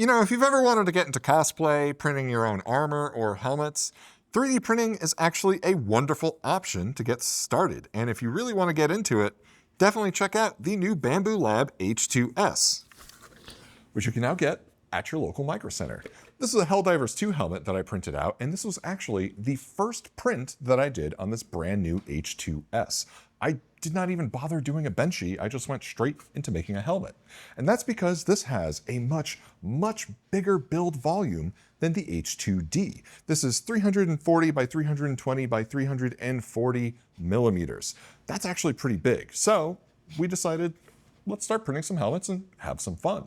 You know, if you've ever wanted to get into cosplay, printing your own armor or helmets, 3D printing is actually a wonderful option to get started. And if you really want to get into it, definitely check out the new Bambu Lab H2S, which you can now get at your local microcenter. This is a Helldivers 2 helmet that I printed out, and this was actually the first print that I did on this brand new H2S. I did not even bother doing a benchy, I just went straight into making a helmet. And that's because this has a much bigger build volume than the H2D. This is 340 by 320 by 340 millimeters. That's actually pretty big. So we decided, let's start printing some helmets and have some fun.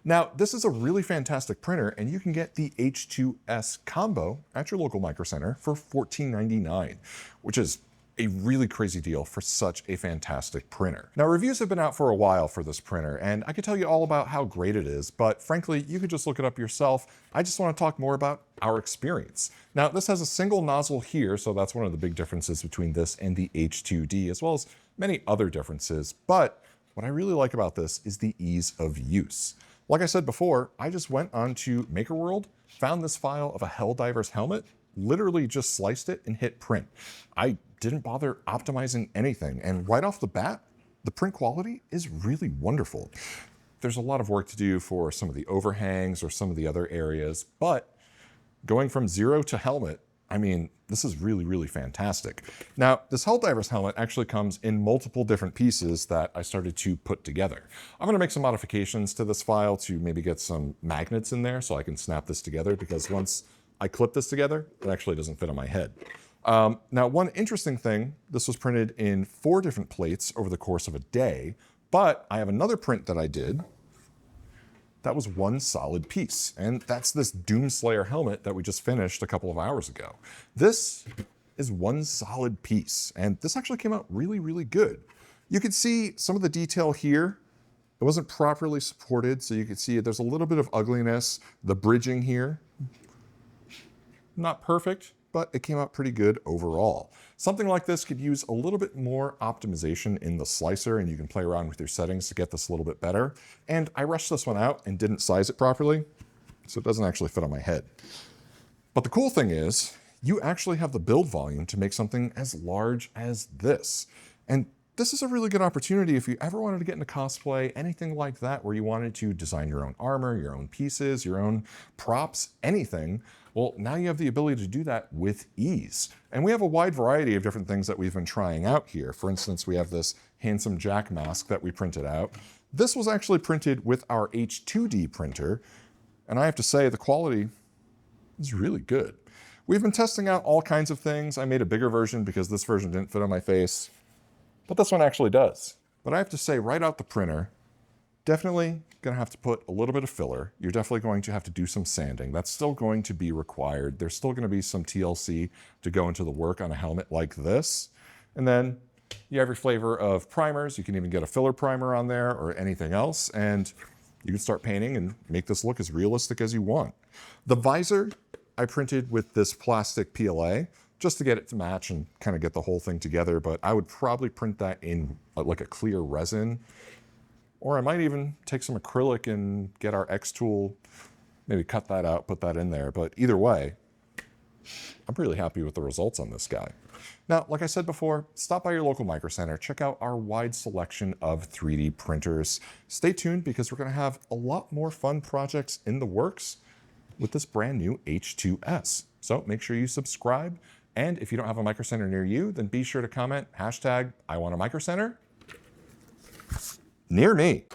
Now, this is a really fantastic printer, and you can get the H2S combo at your local microcenter for $14.99, which is a really crazy deal for such a fantastic printer. Now, reviews have been out for a while for this printer, and I could tell you all about how great it is, but frankly, you could just look it up yourself. I just want to talk more about our experience. Now, this has a single nozzle here, so that's one of the big differences between this and the H2D, as well as many other differences, but what I really like about this is the ease of use. Like I said before, I just went onto MakerWorld, found this file of a Helldivers helmet, literally just sliced it and hit print. I didn't bother optimizing anything, and right off the bat, the print quality is really wonderful. There's a lot of work to do for some of the overhangs or some of the other areas, but going from zero to helmet, I mean, this is really fantastic. Now, this Helldivers helmet actually comes in multiple different pieces that I started to put together. I'm gonna make some modifications to this file to maybe get some magnets in there so I can snap this together, because once I clip this together, it actually doesn't fit on my head. Now, one interesting thing, this was printed in 4 different plates over the course of a day, but I have another print that I did that was one solid piece, and that's this Doomslayer helmet that we just finished a couple of hours ago. This is one solid piece, and this actually came out really good. You can see some of the detail here. It wasn't properly supported, so you can see there's a little bit of ugliness. The bridging here, not perfect, but it came out pretty good overall. Something like this could use a little bit more optimization in the slicer, and you can play around with your settings to get this a little bit better. And I rushed this one out and didn't size it properly, so it doesn't actually fit on my head. But the cool thing is, you actually have the build volume to make something as large as this. And this is a really good opportunity if you ever wanted to get into cosplay, anything like that, where you wanted to design your own armor, your own pieces, your own props, anything. Well, now you have the ability to do that with ease. And we have a wide variety of different things that we've been trying out here. For instance, we have this handsome Jack mask that we printed out. This was actually printed with our H2D printer, and I have to say the quality is really good. We've been testing out all kinds of things. I made a bigger version because this version didn't fit on my face, but this one actually does. But I have to say, right out the printer, definitely gonna have to put a little bit of filler. You're definitely going to have to do some sanding. That's still going to be required. There's still gonna be some TLC to go into the work on a helmet like this. And then you have your flavor of primers. You can even get a filler primer on there or anything else, and you can start painting and make this look as realistic as you want. The visor I printed with this plastic PLA just to get it to match and kind of get the whole thing together, but I would probably print that in like a clear resin. Or I might even take some acrylic and get our X tool, maybe cut that out, put that in there. But either way, I'm really happy with the results on this guy. Now, like I said before, stop by your local microcenter, check out our wide selection of 3D printers. Stay tuned because we're gonna have a lot more fun projects in the works with this brand new H2S. So make sure you subscribe. And if you don't have a microcenter near you, then be sure to comment #IWantAMicrocenter near me.